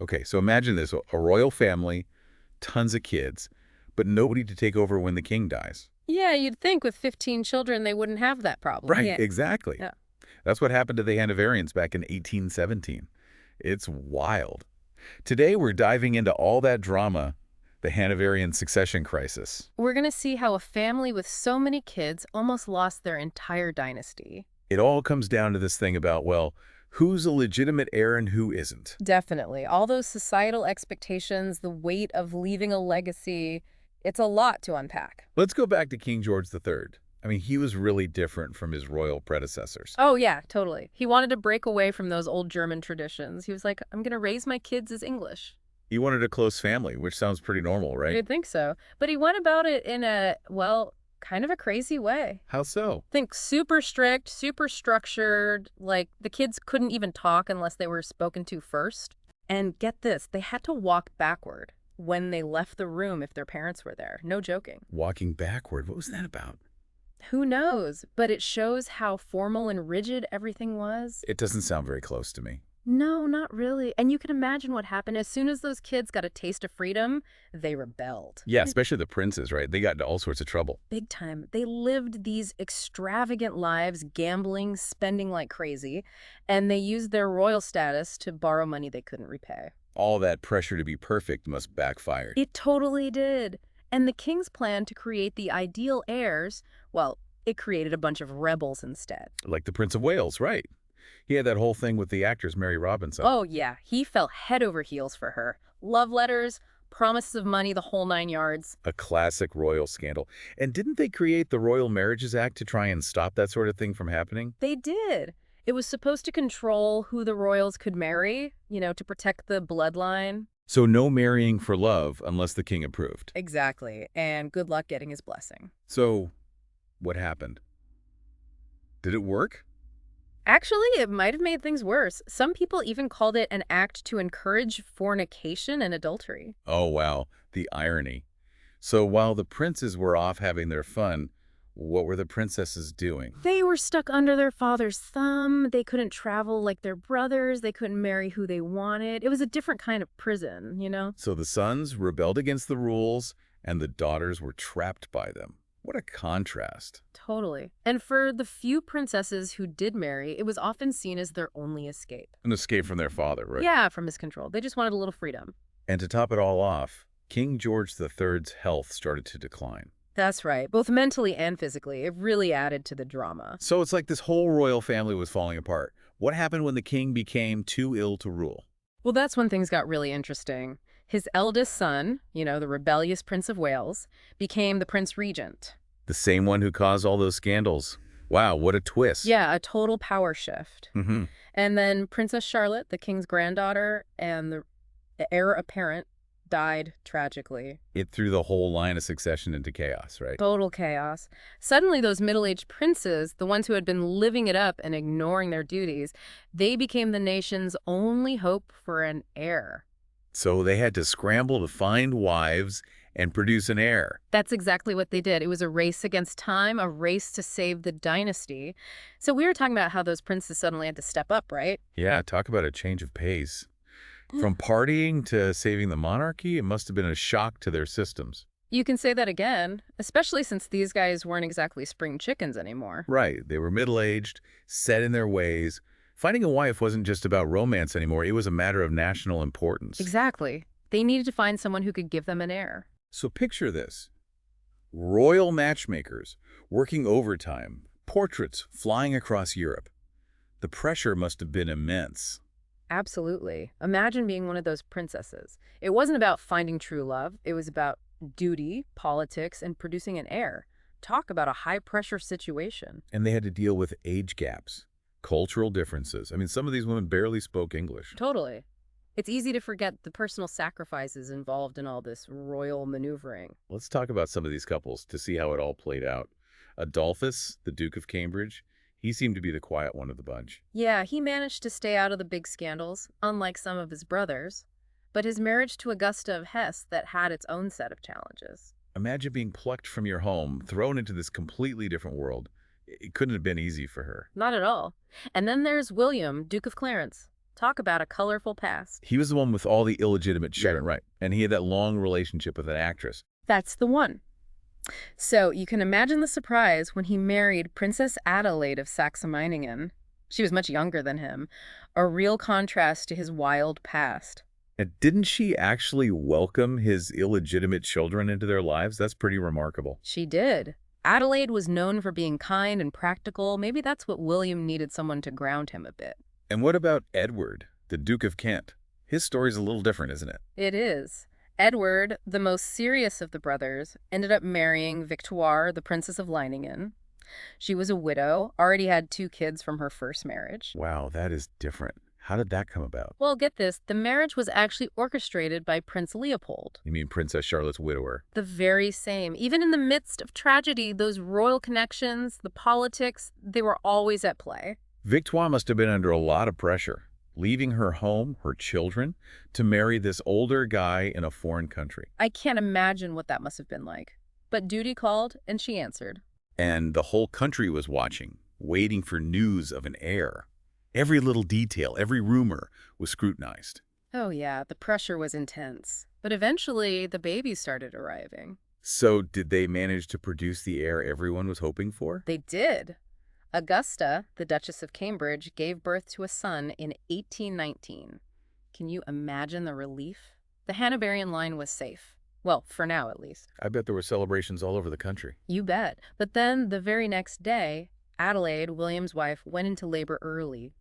Okay, so imagine this, a royal family, tons of kids, but nobody to take over when the king dies. Yeah, you'd think with 15 children they wouldn't have that problem. Right, Yeah. exactly. Yeah. That's what happened to the Hanoverians back in 1817. It's wild. Today, we're diving into all that drama, the Hanoverian succession crisis. We're going to see how a family with so many kids almost lost their entire dynasty. It all comes down to this thing about, well, who's a legitimate heir and who isn't. Definitely. All those societal expectations, the weight of leaving a legacy, it's a lot to unpack. Let's go back to King George III. I mean, he was really different from his royal predecessors. Oh, yeah, totally. He wanted to break away from those old German traditions. He was like, I'm going to raise my kids as English. He wanted a close family, which sounds pretty normal, right? You'd think so. But he went about it in a, well, kind of a crazy way. How so? Think super strict, super structured, like the kids couldn't even talk unless they were spoken to first. And get this, they had to walk backward when they left the room if their parents were there. No joking. Walking backward, what was that about? Who knows? But it shows how formal and rigid everything was. It doesn't sound very close to me. No, not really. And you can imagine what happened. As soon as those kids got a taste of freedom, they rebelled. Yeah, especially the princes, right? They got into all sorts of trouble. Big time. They lived these extravagant lives, gambling, spending like crazy, and they used their royal status to borrow money they couldn't repay. All that pressure to be perfect must backfire. It totally did. And the king's plan to create the ideal heirs, well, it created a bunch of rebels instead. Like the Prince of Wales, right? He had that whole thing with the actress Mary Robinson. Oh, yeah. He fell head over heels for her. Love letters, promises of money, the whole 9 yards. A classic royal scandal. And didn't they create the Royal Marriages Act to try and stop that sort of thing from happening? They did. It was supposed to control who the royals could marry, to protect the bloodline. So no marrying for love unless the king approved. Exactly. And good luck getting his blessing. So what happened? Did it work? Actually, it might have made things worse. Some people even called it an act to encourage fornication and adultery. Oh, wow. The irony. So while the princes were off having their fun, what were the princesses doing? They were stuck under their father's thumb. They couldn't travel like their brothers. They couldn't marry who they wanted. It was a different kind of prison. So the sons rebelled against the rules, and the daughters were trapped by them. What a contrast. Totally. And for the few princesses who did marry, it was often seen as their only escape. An escape from their father, right? Yeah, from his control. They just wanted a little freedom. And to top it all off, King George III's health started to decline. That's right. Both mentally and physically. It really added to the drama. So it's like this whole royal family was falling apart. What happened when the king became too ill to rule? Well, that's when things got really interesting. His eldest son, the rebellious Prince of Wales, became the Prince Regent. The same one who caused all those scandals. Wow, what a twist. Yeah, a total power shift. Mm-hmm. And then Princess Charlotte, the king's granddaughter and the heir apparent, died tragically. It threw the whole line of succession into chaos, right? Total chaos. Suddenly, those middle-aged princes, the ones who had been living it up and ignoring their duties, they became the nation's only hope for an heir. So they had to scramble to find wives and produce an heir. That's exactly what they did. It was a race against time, a race to save the dynasty. So we were talking about how those princes suddenly had to step up, right? Yeah, talk about a change of pace. From partying to saving the monarchy, it must have been a shock to their systems. You can say that again, especially since these guys weren't exactly spring chickens anymore. Right. They were middle-aged, set in their ways. Finding a wife wasn't just about romance anymore. It was a matter of national importance. Exactly. They needed to find someone who could give them an heir. So picture this. Royal matchmakers working overtime, portraits flying across Europe. The pressure must have been immense. Absolutely. Imagine being one of those princesses. It wasn't about finding true love. It was about duty, politics, and producing an heir. Talk about a high-pressure situation. And they had to deal with age gaps, cultural differences. I mean, some of these women barely spoke English. Totally. It's easy to forget the personal sacrifices involved in all this royal maneuvering. Let's talk about some of these couples to see how it all played out. Adolphus, the Duke of Cambridge, he seemed to be the quiet one of the bunch. Yeah, he managed to stay out of the big scandals, unlike some of his brothers. But his marriage to Augusta of Hesse that had its own set of challenges. Imagine being plucked from your home, thrown into this completely different world. It couldn't have been easy for her. Not at all. And then there's William, Duke of Clarence. Talk about a colorful past. He was the one with all the illegitimate children, Yeah. right? And he had that long relationship with an actress. That's the one. So you can imagine the surprise when he married Princess Adelaide of Saxe-Meiningen. She was much younger than him, a real contrast to his wild past. And didn't she actually welcome his illegitimate children into their lives? That's pretty remarkable. She did. Adelaide was known for being kind and practical. Maybe that's what William needed, someone to ground him a bit. And what about Edward, the Duke of Kent? His story's a little different, isn't it? It is. Edward, the most serious of the brothers, ended up marrying Victoire, the Princess of Leiningen. She was a widow, already had 2 kids from her first marriage. Wow, that is different. How did that come about? Well, get this, the marriage was actually orchestrated by Prince Leopold. You mean Princess Charlotte's widower? The very same. Even in the midst of tragedy, those royal connections, the politics, they were always at play. Victoire must have been under a lot of pressure, leaving her home, her children, to marry this older guy in a foreign country. I can't imagine what that must have been like. But duty called, and she answered. And the whole country was watching, waiting for news of an heir. Every little detail, every rumor was scrutinized. Oh yeah, the pressure was intense. But eventually, the babies started arriving. So did they manage to produce the heir everyone was hoping for? They did. Augusta, the Duchess of Cambridge, gave birth to a son in 1819. Can you imagine the relief? The Hanoverian line was safe. Well, for now at least. I bet there were celebrations all over the country. You bet. But then, the very next day, Adelaide, William's wife, went into labor early.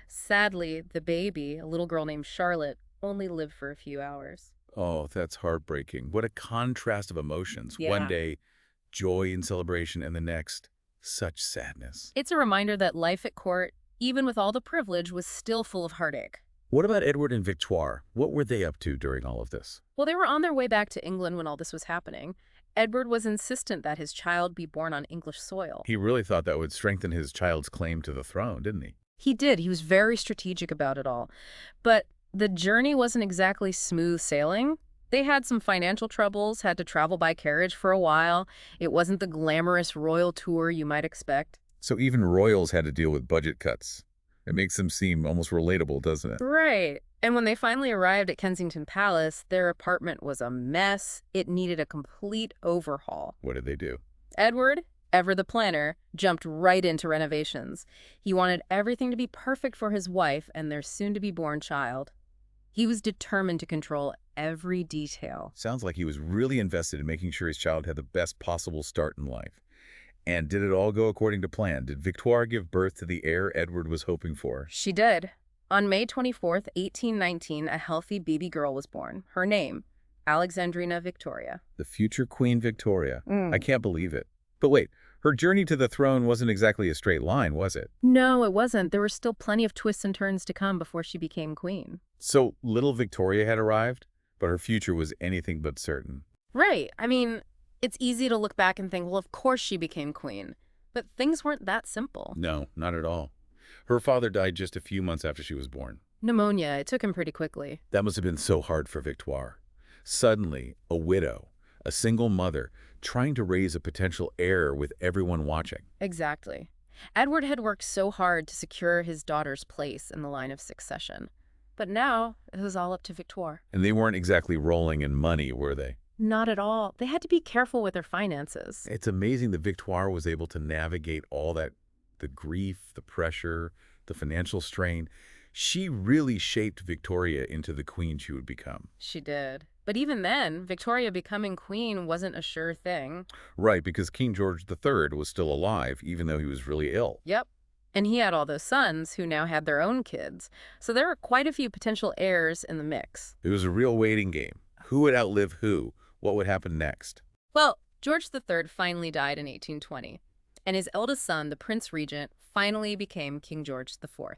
Sadly, the baby, a little girl named Charlotte, only lived for a few hours. Oh, that's heartbreaking. What a contrast of emotions. Yeah. One day, joy and celebration, and the next, such sadness. It's a reminder that life at court, even with all the privilege, was still full of heartache. What about Edward and Victoire? What were they up to during all of this? Well, they were on their way back to England when all this was happening. Edward was insistent that his child be born on English soil. He really thought that would strengthen his child's claim to the throne, didn't he? He did. He was very strategic about it all. But the journey wasn't exactly smooth sailing. They had some financial troubles, had to travel by carriage for a while. It wasn't the glamorous royal tour you might expect. So even royals had to deal with budget cuts. It makes them seem almost relatable, doesn't it? Right. And when they finally arrived at Kensington Palace, their apartment was a mess. It needed a complete overhaul. What did they do? Edward, ever the planner, jumped right into renovations. He wanted everything to be perfect for his wife and their soon-to-be-born child. He was determined to control every detail. Sounds like he was really invested in making sure his child had the best possible start in life. And did it all go according to plan? Did Victoire give birth to the heir Edward was hoping for? She did. On May 24th, 1819, a healthy baby girl was born. Her name, Alexandrina Victoria. The future Queen Victoria. I can't believe it. But wait, her journey to the throne wasn't exactly a straight line, was it? No, it wasn't. There were still plenty of twists and turns to come before she became queen. So little Victoria had arrived, but her future was anything but certain. Right. I mean, it's easy to look back and think, well, of course she became queen. But things weren't that simple. No, not at all. Her father died just a few months after she was born. Pneumonia, it took him pretty quickly. That must have been so hard for Victoire. Suddenly, a widow, a single mother, trying to raise a potential heir with everyone watching. Exactly. Edward had worked so hard to secure his daughter's place in the line of succession. But now, it was all up to Victoire. And they weren't exactly rolling in money, were they? Not at all. They had to be careful with their finances. It's amazing that Victoire was able to navigate all that, the grief, the pressure, the financial strain. She really shaped Victoria into the queen she would become. She did. But even then, Victoria becoming queen wasn't a sure thing. Right, because King George III was still alive, even though he was really ill. Yep. And he had all those sons who now had their own kids. So there were quite a few potential heirs in the mix. It was a real waiting game. Who would outlive who? What would happen next? Well, George III finally died in 1820. And his eldest son, the Prince Regent, finally became King George IV.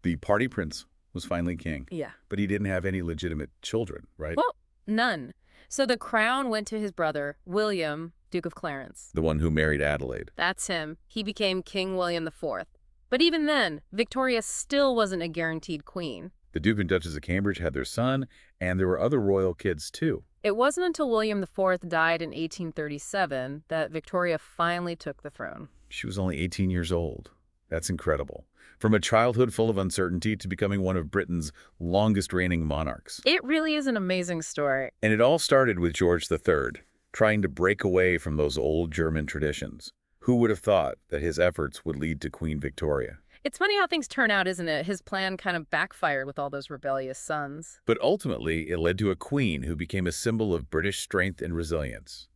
The party prince was finally king. Yeah. But he didn't have any legitimate children, right? Well, none. So the crown went to his brother, William, Duke of Clarence. The one who married Adelaide. That's him. He became King William IV. But even then, Victoria still wasn't a guaranteed queen. The Duke and Duchess of Cambridge had their son, and there were other royal kids, too. It wasn't until William IV died in 1837 that Victoria finally took the throne. She was only 18 years old. That's incredible. from a childhood full of uncertainty to becoming one of Britain's longest-reigning monarchs. It really is an amazing story. And it all started with George III, trying to break away from those old German traditions. Who would have thought that his efforts would lead to Queen Victoria? It's funny how things turn out, isn't it? His plan kind of backfired with all those rebellious sons. But ultimately, it led to a queen who became a symbol of British strength and resilience.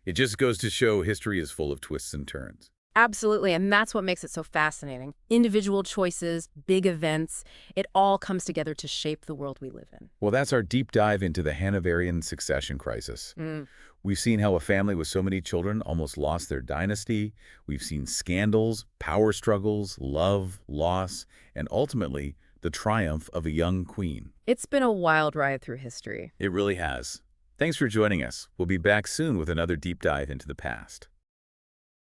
It just goes to show history is full of twists and turns. Absolutely, and that's what makes it so fascinating. Individual choices, big events, it all comes together to shape the world we live in. Well, that's our deep dive into the Hanoverian succession crisis. We've seen how a family with so many children almost lost their dynasty. We've seen scandals, power struggles, love, loss, and ultimately, the triumph of a young queen. It's been a wild ride through history. It really has. Thanks for joining us. We'll be back soon with another deep dive into the past.